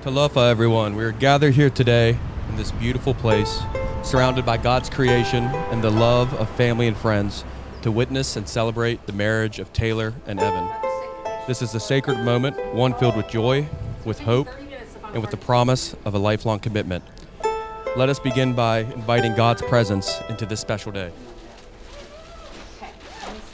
Talofa, everyone. We are gathered here today in this beautiful place, surrounded by God's creation and the love of family and friends, to witness and celebrate the marriage of Taylor and Evan. This is a sacred moment, one filled with joy, with hope, and with the promise of a lifelong commitment. Let us begin by inviting God's presence into this special day.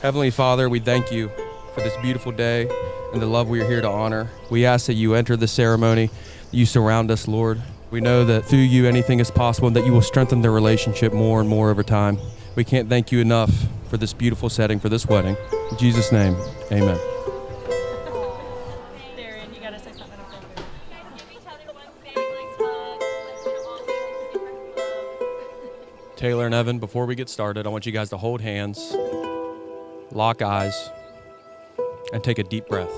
Heavenly Father, we thank you for this beautiful day and the love we are here to honor. We ask that you enter the ceremony, that you surround us, Lord. We know that through you anything is possible and that you will strengthen the relationship more and more over time. We can't thank you enough for this beautiful setting, for this wedding. In Jesus' name, amen. Darren, you gotta say something up there. Give each other one big hug. Let's all be love. Taylor and Evan, before we get started, I want you guys to hold hands, lock eyes, and take a deep breath.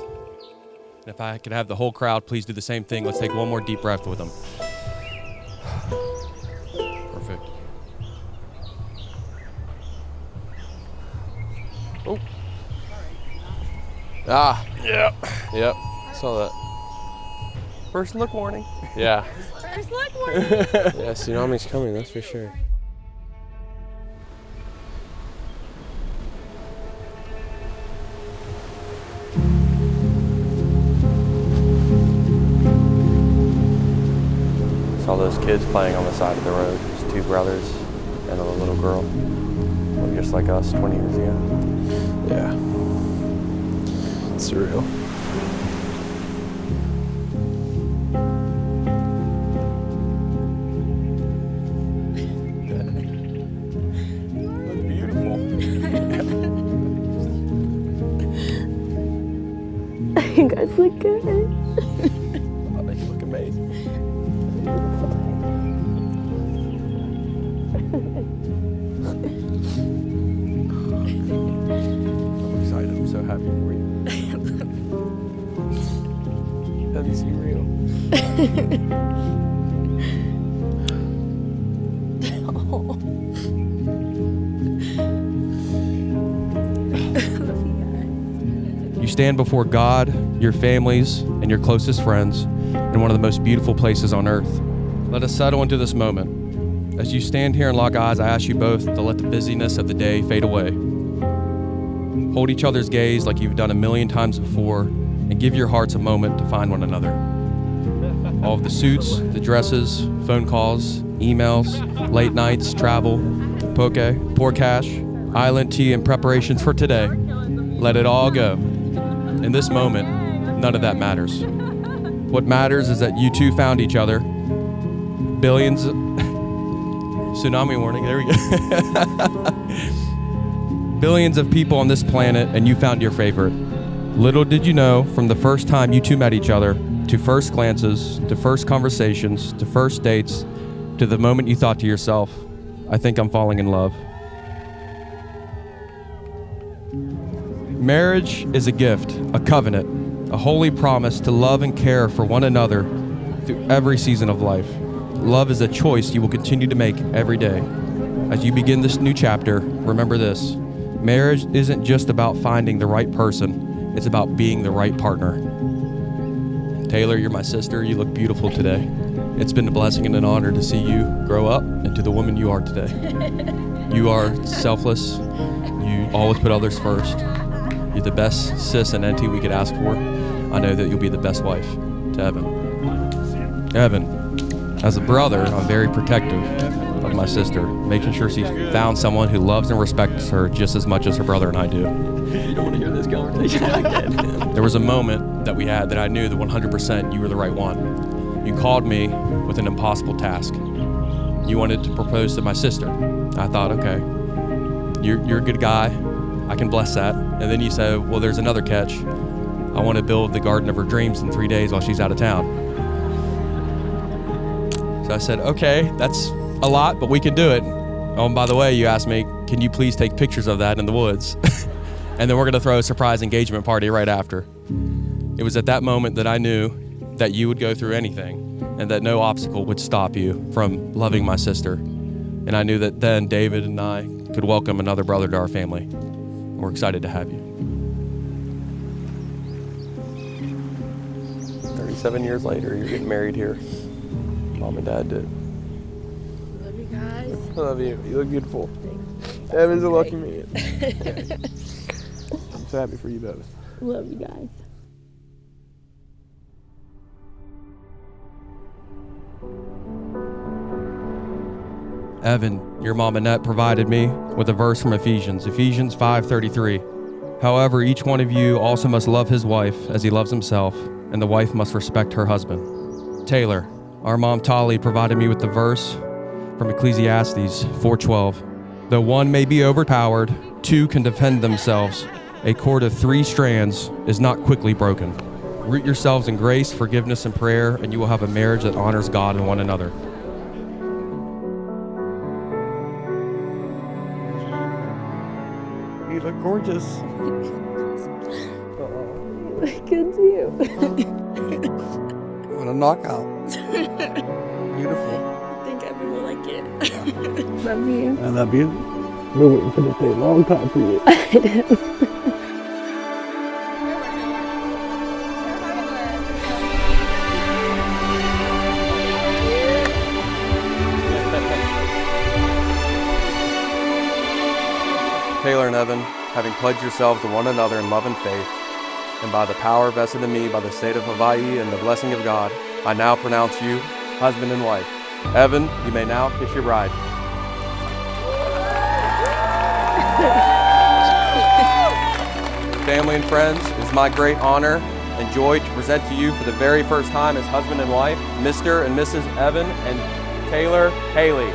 And if I could have the whole crowd, please do the same thing. Let's take one more deep breath with them. Perfect. Oh. Ah. Yep. Saw that. First look warning. Yeah. First look, warning. Yeah, tsunami's coming, that's for sure. Saw those kids playing on the side of the road. There's two brothers and a little girl. Look just like us 20 years ago. Yeah. It's surreal. You guys look good. Oh, they look amazing. I'm excited. I'm so happy for you. Doesn't seem real. You stand before God, your families, and your closest friends in one of the most beautiful places on earth. Let us settle into this moment. As you stand here and lock eyes, I ask you both to let the busyness of the day fade away. Hold each other's gaze like you've done a million times before, and give your hearts a moment to find one another. All of the suits, the dresses, phone calls, emails, late nights, travel, poke, pour cash, island tea, and preparations for today. Let it all go. In this moment, none of that matters. What matters is that you two found each other. Billions, tsunami warning, there we go. Billions of people on this planet, and you found your favorite. Little did you know, from the first time you two met each other, to first glances, to first conversations, to first dates, to the moment you thought to yourself, I think I'm falling in love. Marriage is a gift, a covenant, a holy promise to love and care for one another through every season of life. Love is a choice you will continue to make every day. As you begin this new chapter, remember this: marriage isn't just about finding the right person, it's about being the right partner. Taylor, you're my sister. You look beautiful today. It's been a blessing and an honor to see you grow up into the woman you are today. You are selfless. You always put others first. You're the best sis and auntie we could ask for. I know that you'll be the best wife to Evan. Evan, as a brother, I'm very protective of my sister, making sure she's found someone who loves and respects her just as much as her brother and I do. You don't want to hear this conversation again. There was a moment that we had that I knew that 100% you were the right one. You called me with an impossible task. You wanted to propose to my sister. I thought, okay, you're a good guy. I can bless that. And then you said, well, there's another catch. I want to build the garden of her dreams in 3 days while she's out of town. So I said, okay, that's a lot, but we can do it. Oh, and by the way, you asked me, can you please take pictures of that in the woods? And then we're going to throw a surprise engagement party right after. It was at that moment that I knew that you would go through anything and that no obstacle would stop you from loving my sister. And I knew that then David and I could welcome another brother to our family. We're excited to have you. 30 7 years later, you're getting married here. Mom and Dad did. Love you guys. I love you. You look beautiful. Evan's a lucky man. I'm so happy for you both. Love you guys. Evan, your mom Annette provided me with a verse from Ephesians 5:33. However, each one of you also must love his wife as he loves himself, and the wife must respect her husband. Taylor, our mom Tali provided me with the verse from Ecclesiastes 4:12. Though one may be overpowered, two can defend themselves. A cord of 3 strands is not quickly broken. Root yourselves in grace, forgiveness, and prayer, and you will have a marriage that honors God and one another. You look gorgeous. Look at you. What a knockout. Beautiful. I think Evan will like it. Love you. I love you. We're waiting for this day a long time for you. Taylor and Evan, having pledged yourselves to one another in love and faith, and by the power vested in me by the state of Hawaii and the blessing of God, I now pronounce you husband and wife. Evan, you may now kiss your bride. Family and friends, it is my great honor and joy to present to you for the very first time as husband and wife, Mr. and Mrs. Evan and Taylor Haley.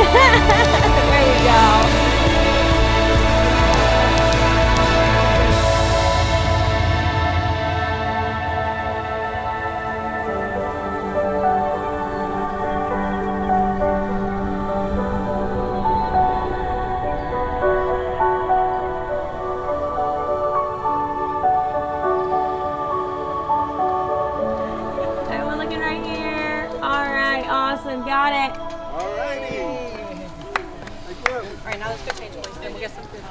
There you go. Everyone looking right here. All right, awesome, got it. Alrighty. All right, now let's go change place. Then we'll get some food.